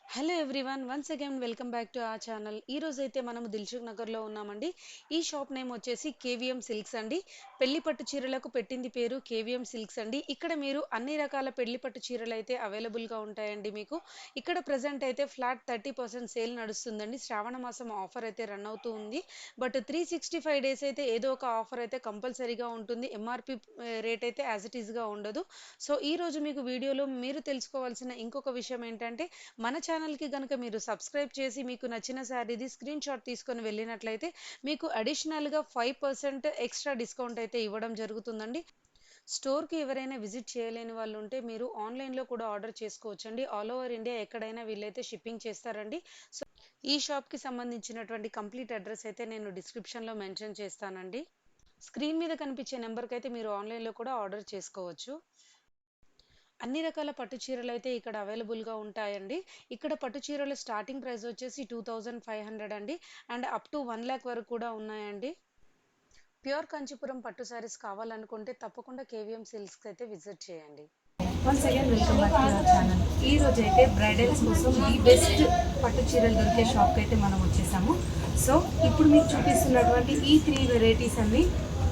Hello everyone once again welcome back to our channel. ఈ రోజు అయితే మనము దిల్సుఖ్ నగర్లో ఉన్నామండి. ఈ షాప్ నేమ్ వచ్చేసి కేవీఎం సిల్క్స్ అండి. పెళ్లి పట్టు చీరలకు పెట్టింది పేరు కేవీఎం సిల్క్స్ అండి. ఇక్కడ మీరు అన్ని రకాల పెళ్లి పట్టు చీరలు అయితే అవైలబుల్గా ఉంటాయండి. మీకు ఇక్కడ ప్రజెంట్ అయితే ఫ్లాట్ 30% సేల్ నడుస్తుందండి. శ్రావణ మాసం ఆఫర్ అయితే రన్ అవుతూ ఉంది. బట్ 365 డేస్ అయితే ఏదో ఒక ఆఫర్ అయితే కంపల్సరీగా ఉంటుంది. ఎంఆర్పి రేట్ అయితే యాజ్ ఇట్ ఈస్గా ఉండదు. సో ఈ రోజు మీకు వీడియోలో మీరు తెలుసుకోవాల్సిన ఇంకొక విషయం ఏంటంటే మన ఛానల్‌కి గనుక మీరు సబ్స్క్రైబ్ చేసి మీకు నచ్చిన శారీది స్క్రీన్ షాట్ తీసుకొని వెళ్ళినట్లయితే మీకు అడిషనల్‌గా 5% ఎక్స్‌ట్రా డిస్కౌంట్ అయితే ఇవ్వడం జరుగుతుందండి. స్టోర్‌కి ఎవరైనా విజిట్ చేయలేని వాళ్ళు ఉంటే మీరు ఆన్‌లైన్‌లో కూడా ఆర్డర్ చేసుకోవచ్చండి. ఆల్ ఓవర్ ఇండియా ఎక్కడైనా వీళ్ళైతే షిప్పింగ్ చేస్తారండి. సో ఈ షాప్‌కి సంబంధించినటువంటి కంప్లీట్ అడ్రెస్ అయితే నేను డిస్క్రిప్షన్‌లో మెన్షన్ చేస్తానండి. స్క్రీన్ మీద కనిపించే నంబర్‌కైతే మీరు ఆన్‌లైన్‌లో కూడా ఆర్డర్ చేసుకోవచ్చు. అన్ని రకాల పట్టు చీరలైతే ఇక్కడ అవైలబుల్‌గా ఉంటాయండి. ఇక్కడ పట్టు చీరల స్టార్టింగ్ ప్రైస్ వచ్చేసి 2500 అండి. అండ్ అప్ టు 1,00,000 వరకు కూడా ఉన్నాయండి. ప్యూర్ కంచిపురం పట్టు సారీస్ కావాలనుకుంటే తప్పకుండా కేవీఎం సిల్క్స్‌కి అయితే విజిట్ చేయండి. Once again welcome back to our channel. ఈ రోజు అయితే బ్రైడల్స్ కోసం ది బెస్ట్ పట్టు చీరలు దొరికే షాప్కి అయితే మనం వచ్చేసాము. సో ఇప్పుడు మీకు చూపిస్తున్నటువంటి ఈ 3 వెరైటీస్ అన్ని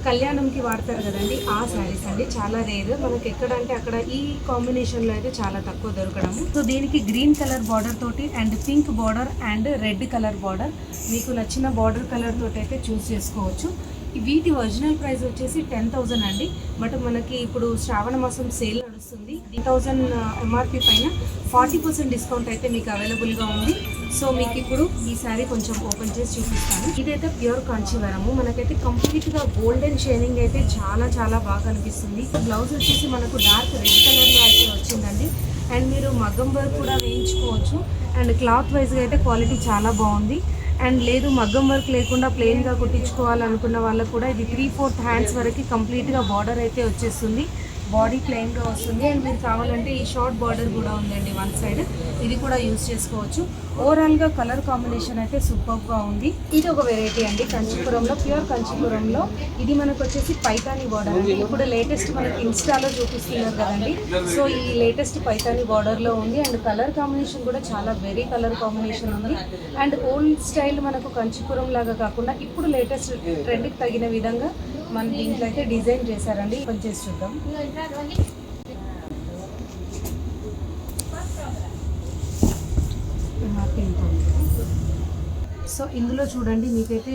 కళ్యాణంకి వాడతారు కదండి, ఆ శారీస్ అండి. చాలా రేర్, మనకి ఎక్కడ అంటే అక్కడ ఈ కాంబినేషన్లో అయితే చాలా తక్కువ దొరకడము. సో దీనికి గ్రీన్ కలర్ బార్డర్ తోటి and pink border and red colour border, మీకు నచ్చిన బార్డర్ కలర్ తోటి అయితే చూస్ చేసుకోవచ్చు. వీటి ఒరిజినల్ ప్రైస్ వచ్చేసి 10,000 అండి. బట్ మనకి ఇప్పుడు శ్రావణ మాసం సేల్ నడుస్తుంది. 10,000 ఎంఆర్పి పైన 40% డిస్కౌంట్ అయితే మీకు అవైలబుల్గా ఉంది. సో మీకు ఇప్పుడు ఈ శారీ కొంచెం ఓపెన్ చేసి చూపిస్తాను. ఇదైతే ప్యూర్ కాంచీవరము. మనకైతే కంప్లీట్గా గోల్డెన్ షైనింగ్ అయితే చాలా చాలా బాగా అనిపిస్తుంది. బ్లౌజ్ వచ్చేసి మనకు డార్క్ రెడ్ కలర్లో అయితే వచ్చిందండి. అండ్ మీరు మగ్గం వర్క్ కూడా వేయించుకోవచ్చు. అండ్ క్లాత్ వైజ్గా అయితే క్వాలిటీ చాలా బాగుంది. అండ్ లేదు మగ్గం వర్క్ లేకుండా ప్లెయిన్గా కుట్టించుకోవాలనుకున్న వాళ్ళకు కూడా ఇది 3/4 హ్యాండ్స్ వరకు కంప్లీట్గా బార్డర్ అయితే వచ్చేస్తుంది. బాడీ ప్లెయిన్గా వస్తుంది. అండ్ మీరు కావాలంటే ఈ షార్ట్ బార్డర్ కూడా ఉందండి వన్ సైడ్, ఇది కూడా యూస్ చేసుకోవచ్చు. ఓవరాల్గా కలర్ కాంబినేషన్ అయితే సూపర్గా ఉంది. ఇది ఒక వెరైటీ అండి కంచిపురంలో, ప్యూర్ కంచిపురంలో. ఇది మనకు వచ్చేసి పైతాని బార్డర్ అండి. ఇప్పుడు లేటెస్ట్ మనకి ఇన్స్టాలో చూపిస్తున్నారు కదండి. సో ఈ లేటెస్ట్ పైతాని బార్డర్లో ఉంది. అండ్ కలర్ కాంబినేషన్ కూడా చాలా వెరీ కలర్ కాంబినేషన్ ఉంది. అండ్ ఓల్డ్ స్టైల్ మనకు కంచిపురం లాగా కాకుండా ఇప్పుడు లేటెస్ట్ ట్రెండ్కి తగిన విధంగా మన దీంట్లో అయితే డిజైన్ చేశారండి. ఓపెన్ చేసి చూద్దాం. సో ఇందులో చూడండి మీకైతే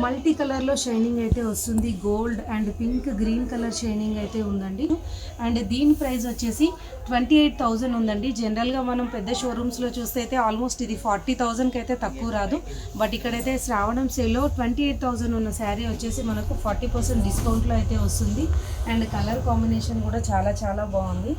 మల్టీ కలర్లో షైనింగ్ అయితే వస్తుంది. Gold and pink green colour shining అయితే ఉందండి. అండ్ దీని ప్రైస్ వచ్చేసి 28,000 ఉందండి. జనరల్గా మనం పెద్ద షోరూమ్స్లో చూస్తే అయితే ఆల్మోస్ట్ ఇది 40,000కి అయితే తక్కువ రాదు. బట్ ఇక్కడైతే శ్రావణం సేల్లో 28,000 ఉన్న శారీ వచ్చేసి మనకు 40% డిస్కౌంట్లో అయితే వస్తుంది. అండ్ కలర్ కాంబినేషన్ కూడా చాలా చాలా బాగుంది.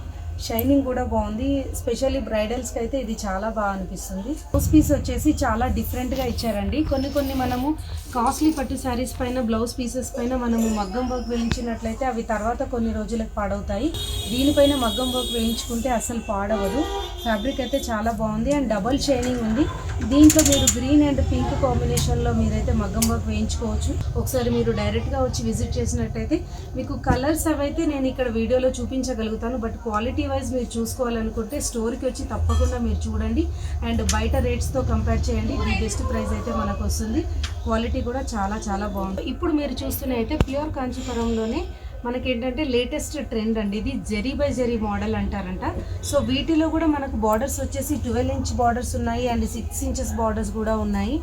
షైనింగ్ కూడా బాగుంది. స్పెషల్లీ బ్రైడల్స్కి అయితే ఇది చాలా బాగా అనిపిస్తుంది. బ్లౌజ్ పీస్ వచ్చేసి చాలా డిఫరెంట్గా ఇచ్చారండి. కొన్ని మనము కాస్ట్లీ పట్టు శారీస్ పైన బ్లౌజ్ పీసెస్ పైన మనము మగ్గం వర్క్ వేయించినట్లయితే అవి తర్వాత కొన్ని రోజులకు పాడవుతాయి. దీనిపైన మగ్గం వర్క్ వేయించుకుంటే అసలు పాడవదు. ఫ్యాబ్రిక్ అయితే చాలా బాగుంది అండ్ డబల్ షైనింగ్ ఉంది. దీంట్లో మీరు గ్రీన్ అండ్ పింక్ కాంబినేషన్లో మీరైతే మగ్గం వర్క్ వేయించుకోవచ్చు. ఒకసారి మీరు డైరెక్ట్గా వచ్చి విజిట్ చేసినట్టయితే మీకు కలర్స్ అవైతే నేను ఇక్కడ వీడియోలో చూపించగలుగుతాను. బట్ క్వాలిటీ వైజ్ మీరు చూసుకోవాలనుకుంటే స్టోర్కి వచ్చి తప్పకుండా మీరు చూడండి. అండ్ బయట రేట్స్తో కంపేర్ చేయండి. ది బెస్ట్ ప్రైస్ అయితే మనకు వస్తుంది. క్వాలిటీ కూడా చాలా చాలా బాగుంది. ఇప్పుడు మీరు చూస్తున్న అయితే ప్యూర్ కాంచీపురంలోనే మనకేంటంటే లేటెస్ట్ ట్రెండ్ అండి. ఇది జెరీ బై జెరీ మోడల్ అంటారంట. సో వీటిలో కూడా మనకు బార్డర్స్ వచ్చేసి 12 ఇంచ్ బార్డర్స్ ఉన్నాయి అండ్ 6 ఇంచెస్ బార్డర్స్ కూడా ఉన్నాయి.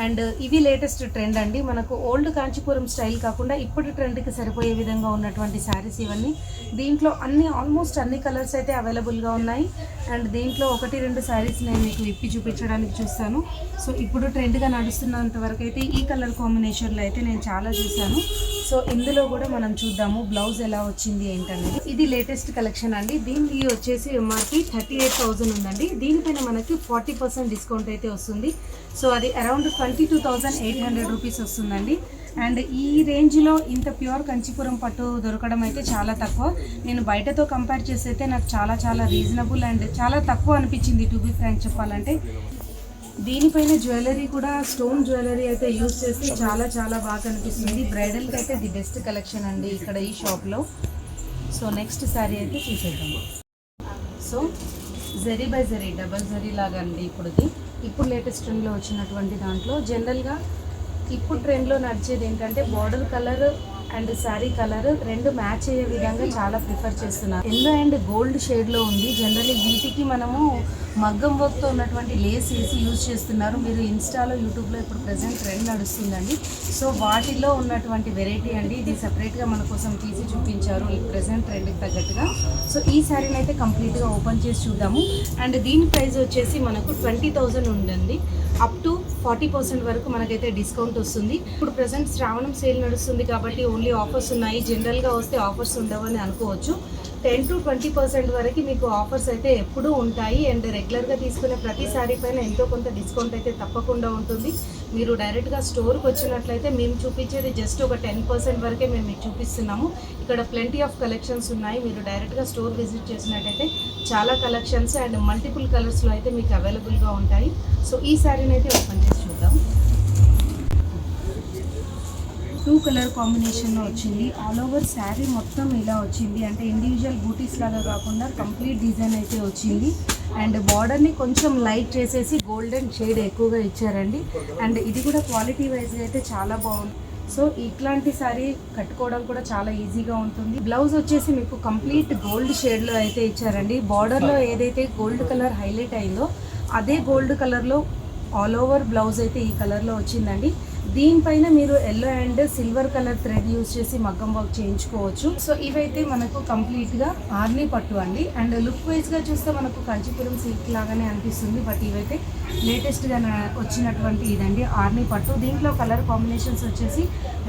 అండ్ ఇవి లేటెస్ట్ ట్రెండ్ అండి. మనకు ఓల్డ్ కాంచీపురం స్టైల్ కాకుండా ఇప్పుడు ట్రెండ్కి సరిపోయే విధంగా ఉన్నటువంటి శారీస్ ఇవన్నీ. దీంట్లో ఆల్మోస్ట్ అన్ని కలర్స్ అయితే అవైలబుల్గా ఉన్నాయి. అండ్ దీంట్లో 1-2 శారీస్ నేను మీకు విప్పి చూపించడానికి చూస్తాను. సో ఇప్పుడు ట్రెండ్గా నడుస్తున్నంత వరకు అయితే ఈ కలర్ కాంబినేషన్లో అయితే నేను చాలా చూశాను. సో ఇందులో కూడా మనం చూద్దాము బ్లౌజ్ ఎలా వచ్చింది ఏంటనేది. ఇది లేటెస్ట్ కలెక్షన్ అండి. దీనికి వచ్చేసి ఎంఆర్పి 38,000 ఉందండి. దీనిపైన మనకి 40% డిస్కౌంట్ అయితే వస్తుంది. సో అది అరౌండ్ 22,800 రూపీస్ వస్తుందండి. అండ్ ఈ రేంజ్లో ఇంత ప్యూర్ కంచిపురం పట్టు దొరకడం అయితే చాలా తక్కువ. నేను బయటతో కంపేర్ చేసి అయితే నాకు చాలా చాలా రీజనబుల్ అండ్ చాలా తక్కువ అనిపించింది టు బి ఫ్రాంక్ చెప్పాలంటే. దీనిపైన జ్యువెలరీ కూడా స్టోన్ జ్యువెలరీ అయితే యూజ్ చేస్తే చాలా చాలా బాగా అనిపిస్తుంది. బ్రైడల్కి అయితే ది బెస్ట్ కలెక్షన్ అండి ఇక్కడ ఈ షాప్లో. సో నెక్స్ట్ శారీ అయితే చూసేద్దాం. So zari by zari double zari లాగా అండి ఇప్పుడు లేటెస్ట్ ట్రెండ్లో వచ్చినటువంటి దాంట్లో జనరల్గా ఇప్పుడు ట్రెండ్లో నడిచేది ఏంటంటే border colour and sari colour రెండు మ్యాచ్ అయ్యే విధంగా చాలా ప్రిఫర్ చేస్తున్నారు. ఎల్లో అండ్ గోల్డ్ షేడ్లో ఉంది. జనరల్లీ వీటికి మనము మగ్గం వర్క్తో ఉన్నటువంటి లేస్ వేసి యూజ్ చేస్తున్నారు. మీరు ఇన్స్టాలో యూట్యూబ్లో ఇప్పుడు ప్రజెంట్ ట్రెండ్ నడుస్తుందండి. సో వాటిలో ఉన్నటువంటి వెరైటీ అండి ఇది. సపరేట్గా మన కోసం తీసి చూపించారు ఈ ప్రజెంట్ ట్రెండ్కి తగ్గట్టుగా. సో ఈ శారీని అయితే కంప్లీట్గా ఓపెన్ చేసి చూద్దాము. అండ్ దీని ప్రైస్ వచ్చేసి మనకు 20,000 ఉందండి. అప్ టు 40% వరకు మనకైతే డిస్కౌంట్ వస్తుంది. ఇప్పుడు ప్రజెంట్ శ్రావణం సేల్ నడుస్తుంది కాబట్టి ఓన్లీ ఆఫర్స్ ఉన్నాయి. జనరల్గా వస్తే ఆఫర్స్ ఉండవని అనుకోవచ్చు. 10 to 20% వరకు మీకు ఆఫర్స్ అయితే ఎప్పుడూ ఉంటాయి. అండ్ రెగ్యులర్గా తీసుకునే ప్రతి శారీ పైన ఎంతో కొంత డిస్కౌంట్ అయితే తప్పకుండా ఉంటుంది. మీరు డైరెక్ట్గా స్టోర్కి వచ్చినట్లయితే మేము చూపించేది జస్ట్ ఒక 10% వరకే మేము మీకు చూపిస్తున్నాము. ఇక్కడ ప్లెంటీ ఆఫ్ కలెక్షన్స్ ఉన్నాయి. మీరు డైరెక్ట్గా స్టోర్ విజిట్ చేసినట్టయితే చాలా కలెక్షన్స్ అండ్ మల్టిపుల్ కలర్స్లో అయితే మీకు అవైలబుల్గా ఉంటాయి. సో ఈ శారీని అయితే ఓపెన్ చేసి చూద్దాం. 2 కలర్ కాంబినేషన్లో వచ్చింది. ఆల్ ఓవర్ శారీ మొత్తం ఇలా వచ్చింది. అంటే ఇండివిజువల్ బూటీస్ లాగా కాకుండా కంప్లీట్ డిజైన్ అయితే వచ్చింది. అండ్ బార్డర్ని కొంచెం లైట్ చేసేసి గోల్డెన్ షేడ్ ఎక్కువగా ఇచ్చారండి. అండ్ ఇది కూడా క్వాలిటీ వైజ్గా అయితే చాలా బాగుంది. సో ఇట్లాంటి శారీ కట్టుకోవడం కూడా చాలా ఈజీగా ఉంటుంది. బ్లౌజ్ వచ్చేసి మీకు కంప్లీట్ గోల్డ్ షేడ్లో అయితే ఇచ్చారండి. బార్డర్లో ఏదైతే గోల్డ్ కలర్ హైలైట్ అయిందో అదే గోల్డ్ కలర్లో ఆల్ ఓవర్ బ్లౌజ్ అయితే ఈ కలర్లో వచ్చిందండి. దీనిపైన మీరు yellow and silver colour thread use చేసి మగ్గం వర్క్ చేయించుకోవచ్చు. సో ఇవైతే మనకు కంప్లీట్గా ఆర్నీ పట్టు అండి. అండ్ లుక్ వైజ్గా చూస్తే మనకు కంచిపురం సిల్క్ లాగానే అనిపిస్తుంది. బట్ ఇవైతే లేటెస్ట్గా వచ్చినటువంటి ఇదండి ఆర్నీ పట్టు. దీంట్లో కలర్ కాంబినేషన్స్ వచ్చేసి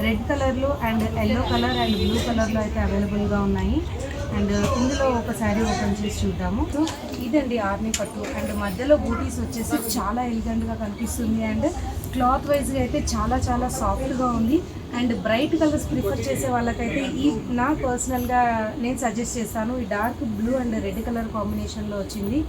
రెడ్ కలర్లో and yellow colour and blue కలర్లో అయితే అవైలబుల్గా ఉన్నాయి. అండ్ ఇందులో ఒక శారీ ఓపెన్ చేసి చూద్దాము. సో ఇదండి ఆర్నీ పట్టు. అండ్ మధ్యలో బూటీస్ వచ్చేసి చాలా ఎలిగెంట్గా కనిపిస్తుంది. అండ్ క్లాత్ వైజ్గా అయితే చాలా చాలా సాఫ్ట్గా ఉంది. అండ్ బ్రైట్ కలర్స్ ప్రిఫర్ చేసే వాళ్ళకైతే ఈ నా పర్సనల్గా నేను సజెస్ట్ చేస్తాను. ఈ dark blue and red colour కాంబినేషన్లో వచ్చింది.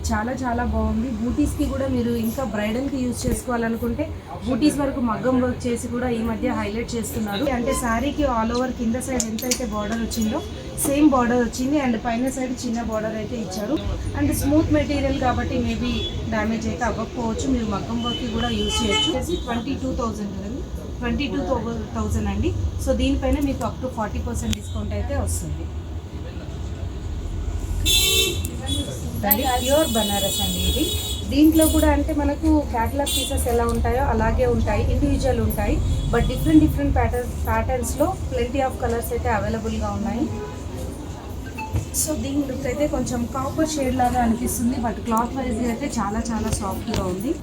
చాలా చాలా బాగుంది. బూటీస్కి కూడా మీరు ఇంకా బ్రైడల్కి యూజ్ చేసుకోవాలనుకుంటే బూటీస్ వరకు మగ్గం వర్క్ చేసి కూడా ఈ మధ్య హైలైట్ చేస్తున్నారు. అంటే శారీకి ఆల్ ఓవర్ కింద సైడ్ ఎంతైతే బార్డర్ వచ్చిందో సేమ్ బార్డర్ వచ్చింది. అండ్ పైన సైడ్ చిన్న బార్డర్ అయితే ఇచ్చారు. అండ్ స్మూత్ మెటీరియల్ కాబట్టి మేబీ డ్యామేజ్ అయితే అవ్వకపోవచ్చు. మీరు మగ్గం వర్క్కి కూడా యూజ్ చేయొచ్చు. 22,000 అండి. సో దీనిపైన మీకు అప్ టు 40% డిస్కౌంట్ అయితే వస్తుంది. ప్యూర్ బనారస్ అండి ఇది. దీంట్లో కూడా అంటే మనకు క్యాటలాగ్ పీసెస్ ఎలా ఉంటాయో అలాగే ఉంటాయి. ఇండివిజువల్ ఉంటాయి. బట్ డిఫరెంట్ ప్యాటర్న్స్లో ప్లెంటీ ఆఫ్ కలర్స్ అయితే అవైలబుల్గా ఉన్నాయి. సో దీని లుక్ అయితే కొంచెం కాపర్ షేడ్ లాగా అనిపిస్తుంది. బట్ క్లాత్ వైజ్గా అయితే చాలా చాలా సాఫ్ట్గా ఉంది.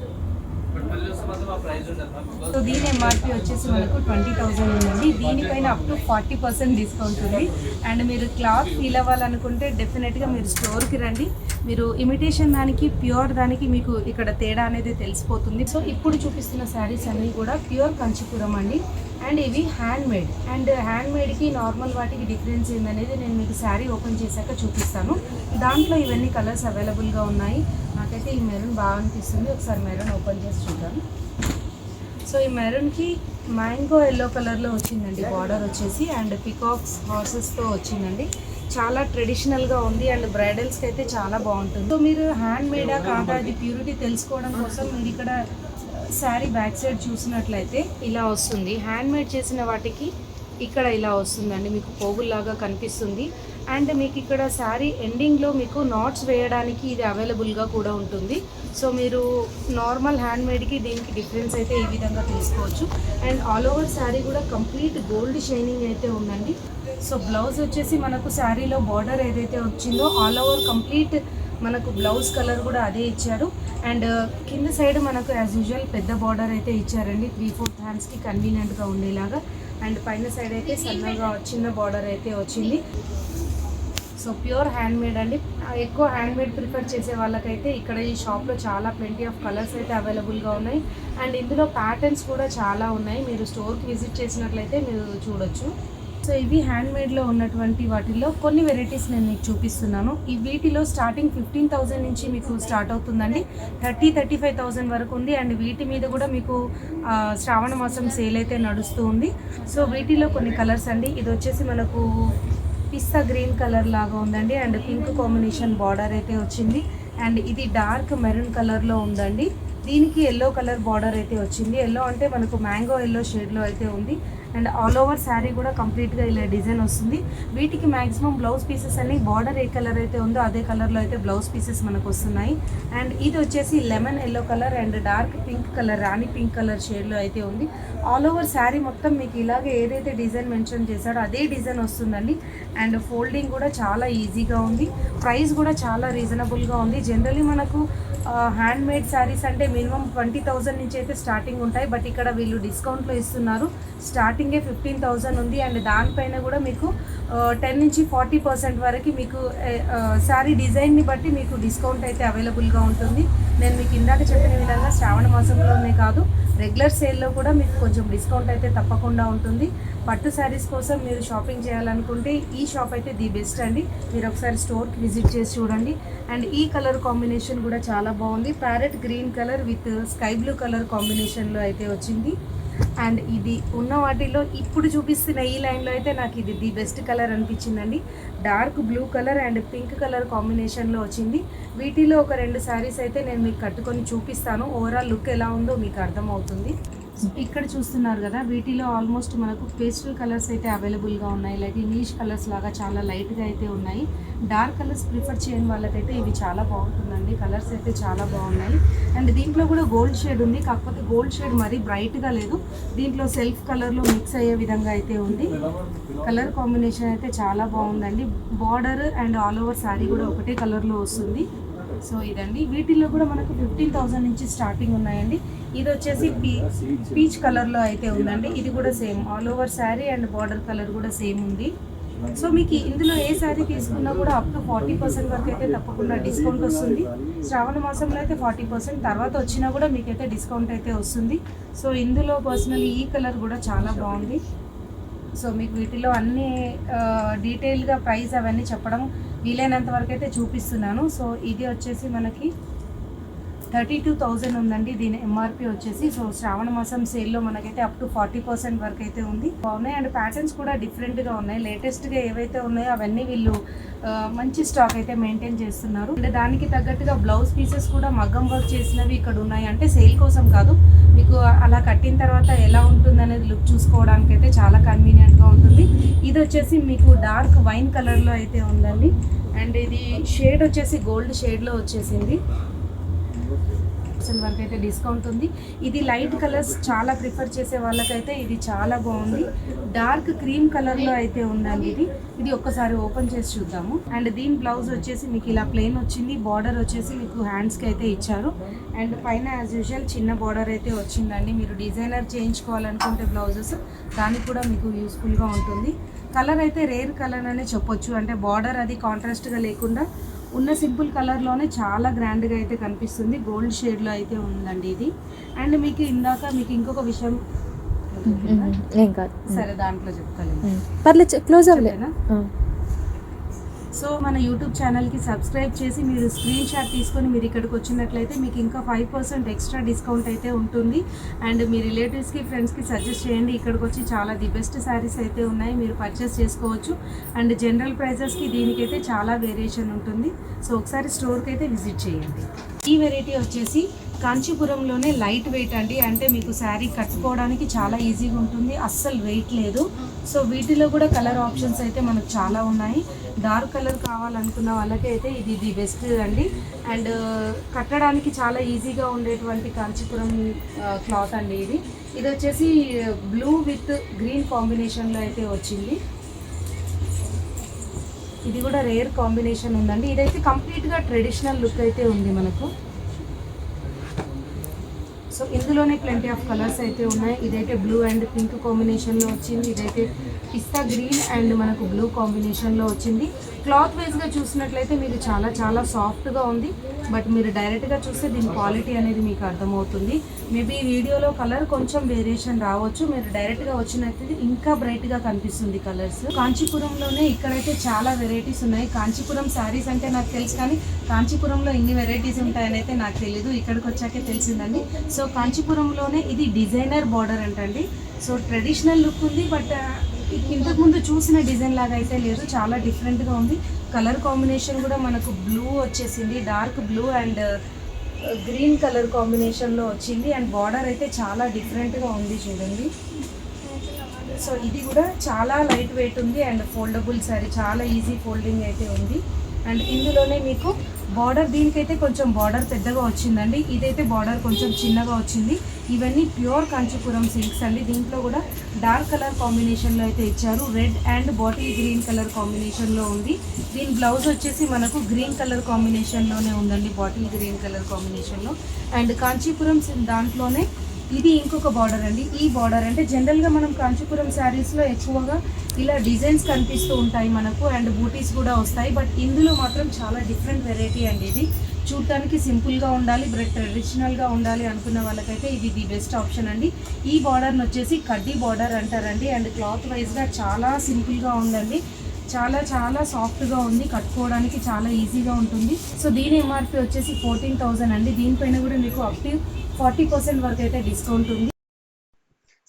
సో దీని ఎంఆర్పి వచ్చేసి మనకు 20,000 ఉందండి. దీనిపైన అప్ టు 40% డిస్కౌంట్ ఉంది. అండ్ మీరు క్లాత్ ఫీల్ అవ్వాలనుకుంటే డెఫినెట్గా మీరు స్టోర్కి రండి. మీరు ఇమిటేషన్ దానికి ప్యూర్ దానికి మీకు ఇక్కడ తేడా అనేది తెలిసిపోతుంది. సో ఇప్పుడు చూపిస్తున్న శారీస్ అన్నీ కూడా ప్యూర్ కంచిపురం అండి. అండ్ ఇవి హ్యాండ్మేడ్. అండ్ హ్యాండ్మేడ్కి నార్మల్ వాటికి డిఫరెన్స్ ఏందనేది నేను మీకు శారీ ఓపెన్ చేశాక చూపిస్తాను. దాంట్లో ఇవన్నీ కలర్స్ అవైలబుల్గా ఉన్నాయి. నాకైతే ఈ మెరూన్ బాగా అనిపిస్తుంది. ఒకసారి మెరూన్ ఓపెన్ చేసి చూద్దాం. సో ఈ మెరూన్కి మ్యాంగో ఎల్లో కలర్లో వచ్చిందండి బార్డర్ వచ్చేసి. అండ్ పికాక్స్ హార్సెస్తో వచ్చిందండి. చాలా ట్రెడిషనల్గా ఉంది. అండ్ బ్రైడల్స్కి అయితే చాలా బాగుంటుంది. సో మీరు హ్యాండ్మేడా కాదా అది ప్యూరిటీ తెలుసుకోవడం కోసం మీరు ఇక్కడ శారీ బ్యాక్ సైడ్ చూసినట్లయితే ఇలా వస్తుంది. హ్యాండ్మేడ్ చేసిన వాటికి ఇక్కడ ఇలా వస్తుందండి. మీకు పోగుల్లాగా కనిపిస్తుంది. అండ్ మీకు ఇక్కడ శారీ ఎండింగ్లో మీకు నాట్స్ వేయడానికి ఇది అవైలబుల్గా కూడా ఉంటుంది. సో మీరు నార్మల్ హ్యాండ్మేడ్కి దీనికి డిఫరెన్స్ అయితే ఈ విధంగా తీసుకోవచ్చు. అండ్ ఆల్ ఓవర్ శారీ కూడా కంప్లీట్ గోల్డ్ షైనింగ్ అయితే ఉందండి. సో బ్లౌజ్ వచ్చేసి మనకు శారీలో బార్డర్ ఏదైతే వచ్చిందో ఆల్ ఓవర్ కంప్లీట్ మనకు బ్లౌజ్ కలర్ కూడా అదే ఇచ్చారు. అండ్ కింద సైడ్ మనకు యాజ్ యూజువల్ పెద్ద బార్డర్ అయితే ఇచ్చారండి. 3/4 హ్యాండ్స్కి కన్వీనియంట్గా ఉండేలాగా. అండ్ పైన సైడ్ అయితే సన్నగా చిన్న బార్డర్ అయితే వచ్చింది. సో ప్యూర్ హ్యాండ్మేడ్ అండి. ఎక్కువ హ్యాండ్మేడ్ ప్రిఫర్ చేసే వాళ్ళకైతే ఇక్కడ ఈ షాప్లో చాలా ప్లెంటీ ఆఫ్ కలర్స్ అయితే అవైలబుల్గా ఉన్నాయి. అండ్ ఇందులో ప్యాటర్న్స్ కూడా చాలా ఉన్నాయి. మీరు స్టోర్కి విజిట్ చేసినట్లయితే మీరు చూడొచ్చు. సో ఇవి హ్యాండ్మేడ్లో ఉన్నటువంటి వాటిల్లో కొన్ని వెరైటీస్ నేను మీకు చూపిస్తున్నాను. ఈ వీటిలో స్టార్టింగ్ 15,000 నుంచి మీకు స్టార్ట్ అవుతుందండి. 30-35,000 వరకు ఉంది. అండ్ వీటి మీద కూడా మీకు శ్రావణ మాసం సేల్ అయితే నడుస్తూ ఉంది. సో వీటిలో కొన్ని కలర్స్ అండి. ఇది వచ్చేసి మనకు పిస్తా గ్రీన్ కలర్ లాగా ఉందండి. అండ్ పింక్ కాంబినేషన్ బార్డర్ అయితే వచ్చింది. అండ్ ఇది డార్క్ మెరూన్ కలర్లో ఉందండి. దీనికి ఎల్లో కలర్ బార్డర్ అయితే వచ్చింది. ఎల్లో అంటే మనకు మ్యాంగో ఎల్లో షేడ్లో అయితే ఉంది. అండ్ ఆల్ ఓవర్ శారీ కూడా కంప్లీట్గా ఇలా డిజైన్ వస్తుంది. వీటికి మ్యాక్సిమం బ్లౌజ్ పీసెస్ అన్ని బార్డర్ ఏ కలర్ అయితే ఉందో అదే కలర్లో అయితే బ్లౌజ్ పీసెస్ మనకు వస్తున్నాయి. అండ్ ఇది వచ్చేసి lemon yellow colour and dark pink colour, Rani pink colour షేడ్లో అయితే ఉంది. ఆల్ ఓవర్ శారీ మొత్తం మీకు ఇలాగే ఏదైతే డిజైన్ మెన్షన్ చేశాడో అదే డిజైన్ వస్తుందండి. అండ్ ఫోల్డింగ్ కూడా చాలా ఈజీగా ఉంది. ప్రైస్ కూడా చాలా రీజనబుల్గా ఉంది. జనరలీ మనకు హ్యాండ్ మేడ్ శారీస్ అంటే మినిమం 20,000 నుంచి అయితే స్టార్టింగ్ ఉంటాయి. బట్ ఇక్కడ వీళ్ళు డిస్కౌంట్లో ఇస్తున్నారు. స్టార్టింగే 15,000 ఉంది. అండ్ దానిపైన కూడా మీకు 10 నుంచి 40% వరకు మీకు శారీ డిజైన్ని బట్టి మీకు డిస్కౌంట్ అయితే అవైలబుల్గా ఉంటుంది. నేను మీకు ఇందాక చెప్పిన విధంగా శ్రావణ మాసంలోనే కాదు, రెగ్యులర్ సేల్లో కూడా మీకు కొంచెం డిస్కౌంట్ అయితే తప్పకుండా ఉంటుంది. పట్టు శారీస్ కోసం మీరు షాపింగ్ చేయాలనుకుంటే ఈ షాప్ అయితే ది బెస్ట్ అండి. మీరు ఒకసారి స్టోర్కి విజిట్ చేసి చూడండి. అండ్ ఈ కలర్ కాంబినేషన్ కూడా చాలా బాగుంది. Parrot green colour with sky blue colour కాంబినేషన్లో అయితే వచ్చింది. అండ్ ఇది ఉన్న వాటిలో ఇప్పుడు చూపిస్తున్న ఈ లైన్లో అయితే నాకు ఇది ది బెస్ట్ కలర్ అనిపించిందండి. Dark blue colour and pink colour కాంబినేషన్లో వచ్చింది. వీటిలో ఒక 2 శారీస్ అయితే నేను మీకు కట్టుకొని చూపిస్తాను. ఓవరాల్ లుక్ ఎలా ఉందో మీకు అర్థమవుతుంది. ఇక్కడ చూస్తున్నారు కదా, వీటిలో ఆల్మోస్ట్ మనకు పేస్టల్ కలర్స్ అయితే అవైలబుల్గా ఉన్నాయి. లైక్ ఇంగ్లీష్ కలర్స్ లాగా చాలా లైట్గా అయితే ఉన్నాయి. డార్క్ కలర్స్ ప్రిఫర్ చేయని వాళ్ళకైతే ఇవి చాలా బాగుంటుందండి. కలర్స్ అయితే చాలా బాగున్నాయి. అండ్ దీంట్లో కూడా గోల్డ్ షేడ్ ఉంది. కాకపోతే గోల్డ్ షేడ్ మరీ బ్రైట్గా లేదు. దీంట్లో సెల్ఫ్ కలర్లో మిక్స్ అయ్యే విధంగా అయితే ఉంది. కలర్ కాంబినేషన్ అయితే చాలా బాగుందండి. Border and all over sari కూడా ఒకటే కలర్లో వస్తుంది. సో ఇదండి. వీటిల్లో కూడా మనకు 15,000 నుంచి స్టార్టింగ్ ఉన్నాయండి. ఇది వచ్చేసి పీచ్ కలర్లో అయితే ఉందండి. ఇది కూడా same all over sari and border colour కూడా సేమ్ ఉంది. సో మీకు ఇందులో ఏ శారీ తీసుకున్నా కూడా అప్ టు 40% వరకు అయితే తప్పకుండా డిస్కౌంట్ వస్తుంది. శ్రావణ మాసంలో అయితే 40%, తర్వాత వచ్చినా కూడా మీకైతే డిస్కౌంట్ అయితే వస్తుంది. సో ఇందులో పర్సనలీ ఈ కలర్ కూడా చాలా బాగుంది. సో మీకు వీటిలో అన్ని డీటెయిల్గా ప్రైస్ అవన్నీ చెప్పడం వీలైనంత వరకు అయితే చూపిస్తున్నాను. సో ఇది వచ్చేసి మనకి 32,000 ఉందండి దీని ఎంఆర్పి వచ్చేసి. సో శ్రావణ మాసం సేల్లో మనకైతే అప్ టు 40% వరకు అయితే ఉంది. బాగున్నాయి. అండ్ ప్యాటర్న్స్ కూడా డిఫరెంట్గా ఉన్నాయి. లేటెస్ట్గా ఏవైతే ఉన్నాయో అవన్నీ వీళ్ళు మంచి స్టాక్ అయితే మెయింటైన్ చేస్తున్నారు. అండ్ దానికి తగ్గట్టుగా బ్లౌజ్ పీసెస్ కూడా మగ్గం వర్క్ చేసినవి ఇక్కడ ఉన్నాయి. అంటే సేల్ కోసం కాదు, మీకు అలా కట్టిన తర్వాత ఎలా ఉంటుంది అనేది లుక్ చూసుకోవడానికి అయితే చాలా కన్వీనియంట్గా ఉంటుంది. ఇది వచ్చేసి మీకు డార్క్ వైన్ కలర్లో అయితే ఉందండి. అండ్ ఇది షేడ్ వచ్చేసి గోల్డ్ షేడ్లో వచ్చేసింది. వరకు అయితే డిస్కౌంట్ ఉంది. ఇది లైట్ కలర్స్ చాలా ప్రిఫర్ చేసే వాళ్ళకైతే ఇది చాలా బాగుంది. డార్క్ క్రీమ్ కలర్లో అయితే ఉందండి ఇది ఒక్కసారి ఓపెన్ చేసి చూద్దాము. అండ్ దీని బ్లౌజ్ వచ్చేసి మీకు ఇలా ప్లెయిన్ వచ్చింది. బార్డర్ వచ్చేసి మీకు హ్యాండ్స్కి అయితే ఇచ్చారు. అండ్ పైన యాజ్ యూజువల్ చిన్న బార్డర్ అయితే వచ్చిందండి. మీరు డిజైనర్ చేయించుకోవాలనుకుంటే బ్లౌజెస్ దానికి కూడా మీకు యూస్ఫుల్గా ఉంటుంది. కలర్ అయితే రేర్ కలర్ అనే చెప్పొచ్చు. అంటే బార్డర్ అది కాంట్రాస్ట్గా లేకుండా ఉన్న సింపుల్ కలర్లోనే చాలా గ్రాండ్గా అయితే కనిపిస్తుంది. గోల్డ్ షేడ్లో అయితే ఉందండి ఇది. అండ్ మీకు ఇందాక మీకు ఇంకొక విషయం ఏం కాదు, సరే దాంట్లో చెప్తాను, పర్లేదు క్లోజ్ అవ్వలేనా. సో మన యూట్యూబ్ ఛానల్కి సబ్స్క్రైబ్ చేసి మీరు స్క్రీన్ షాట్ తీసుకొని మీరు ఇక్కడికి వచ్చినట్లయితే మీకు ఇంకా 5% ఎక్స్ట్రా డిస్కౌంట్ అయితే ఉంటుంది. అండ్ మీ రిలేటివ్స్కి ఫ్రెండ్స్కి సజెస్ట్ చేయండి. ఇక్కడికి వచ్చి చాలా ది బెస్ట్ శారీస్ అయితే ఉన్నాయి, మీరు పర్చేస్ చేసుకోవచ్చు. అండ్ జనరల్ ప్రైజెస్కి దీనికైతే చాలా వేరియేషన్ ఉంటుంది. సో ఒకసారి స్టోర్కి అయితే విజిట్ చేయండి. ఈ వెరైటీ వచ్చేసి కాంచీపురంలోనే లైట్ వెయిట్ అండి. అంటే మీకు శారీ కట్టుకోవడానికి చాలా ఈజీగా ఉంటుంది, అస్సలు వెయిట్ లేదు. సో వీటిలో కూడా కలర్ ఆప్షన్స్ అయితే మనకు చాలా ఉన్నాయి. డార్క్ కలర్ కావాలనుకున్న వాళ్ళకి అయితే ఇది ది బెస్ట్ అండి. అండ్ కట్టడానికి చాలా ఈజీగా ఉండేటువంటి కాంచీపురం క్లాత్ అండి ఇది. ఇది వచ్చేసి బ్లూ విత్ గ్రీన్ కాంబినేషన్లో అయితే వచ్చింది. ఇది కూడా రేర్ కాంబినేషన్ ఉందండి. ఇదైతే కంప్లీట్గా ట్రెడిషనల్ లుక్ అయితే ఉంది మనకు. సో ఇందులోనే ప్లెంటీ ఆఫ్ కలర్స్ అయితే ఉన్నాయి. ఇదైతే బ్లూ అండ్ పింక్ కాంబినేషన్లో వచ్చింది. ఇదైతే పిస్తా గ్రీన్ అండ్ మనకు బ్లూ కాంబినేషన్లో వచ్చింది. క్లాత్ వైజ్గా చూసినట్లయితే మీకు చాలా చాలా సాఫ్ట్గా ఉంది. బట్ మీరు డైరెక్ట్గా చూస్తే దీని క్వాలిటీ అనేది మీకు అర్థమవుతుంది. మేబీ వీడియోలో కలర్ కొంచెం వేరియేషన్ రావచ్చు, మీరు డైరెక్ట్గా వచ్చినట్లయితే ఇంకా బ్రైట్గా కనిపిస్తుంది కలర్స్. కాంచీపురంలోనే ఇక్కడైతే చాలా వెరైటీస్ ఉన్నాయి. కాంచీపురం శారీస్ అంటే నాకు తెలుసు, కానీ కాంచీపురంలో ఇన్ని వెరైటీస్ ఉంటాయని అయితే నాకు తెలియదు. ఇక్కడికి వచ్చాకే తెలిసిందండి. సో కాంచీపురంలోనే ఇది డిజైనర్ బార్డర్ అంటండి. సో ట్రెడిషనల్ లుక్ ఉంది, బట్ ఇంతకుముందు చూసిన డిజైన్ లాగా అయితే లేదు, చాలా డిఫరెంట్గా ఉంది. కలర్ కాంబినేషన్ కూడా మనకు బ్లూ వచ్చేసింది, dark blue and green colour కాంబినేషన్లో వచ్చింది. అండ్ బార్డర్ అయితే చాలా డిఫరెంట్గా ఉంది చూడండి. సో ఇది కూడా చాలా లైట్ వెయిట్ ఉంది అండ్ ఫోల్డబుల్ సారీ, చాలా ఈజీ ఫోల్డింగ్ అయితే ఉంది. అండ్ ఇందులోనే మీకు బార్డర్, దీనికైతే కొంచెం బార్డర్ పెద్దగా వచ్చిందండి, ఇదైతే బార్డర్ కొంచెం చిన్నగా వచ్చింది. ఇవన్నీ ప్యూర్ కాంచీపురం సిల్క్స్ అండి. దీంట్లో కూడా డార్క్ కలర్ కాంబినేషన్లో అయితే ఇచ్చారు, red and bottle green colour కాంబినేషన్లో ఉంది. దీని బ్లౌజ్ వచ్చేసి మనకు గ్రీన్ కలర్ కాంబినేషన్లోనే ఉందండి, బాటిల్ గ్రీన్ కలర్ కాంబినేషన్లో. అండ్ కాంచీపురం దాంట్లోనే ఇది ఇంకొక బార్డర్ అండి. ఈ బార్డర్ అంటే జనరల్గా మనం కాంచీపురం శారీస్లో ఎక్కువగా ఇలా డిజైన్స్ కనిపిస్తూ ఉంటాయి మనకు, అండ్ బూటీస్ కూడా వస్తాయి. బట్ ఇందులో మాత్రం చాలా డిఫరెంట్ వెరైటీ అండి. ఇది చూడటానికి సింపుల్గా ఉండాలి బట్ ట్రెడిషనల్గా ఉండాలి అనుకున్న వాళ్ళకైతే ఇది ది బెస్ట్ ఆప్షన్ అండి. ఈ బార్డర్ని వచ్చేసి కడ్డీ బార్డర్ అంటారండి. అండ్ క్లాత్ వైజ్గా చాలా సింపుల్గా ఉందండి, చాలా చాలా సాఫ్ట్గా ఉంది, కట్టుకోవడానికి చాలా ఈజీగా ఉంటుంది. సో దీని ఎంఆర్పి వచ్చేసి 14,000 అండి. దీనిపైన కూడా మీకు అప్ టు 40% వరకు అయితే డిస్కౌంట్ ఉంది.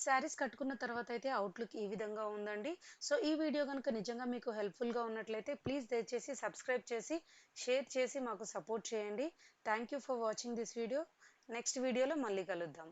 శారీస్ కట్టుకున్న తర్వాత అయితే అవుట్లుక్ ఈ విధంగా ఉందండి. సో ఈ వీడియో కనుక నిజంగా మీకు హెల్ప్ఫుల్గా ఉన్నట్లయితే ప్లీజ్ దయచేసి సబ్స్క్రైబ్ చేసి షేర్ చేసి మాకు సపోర్ట్ చేయండి. Thank you for watching this video. Next వీడియోలో మళ్ళీ కలుద్దాం.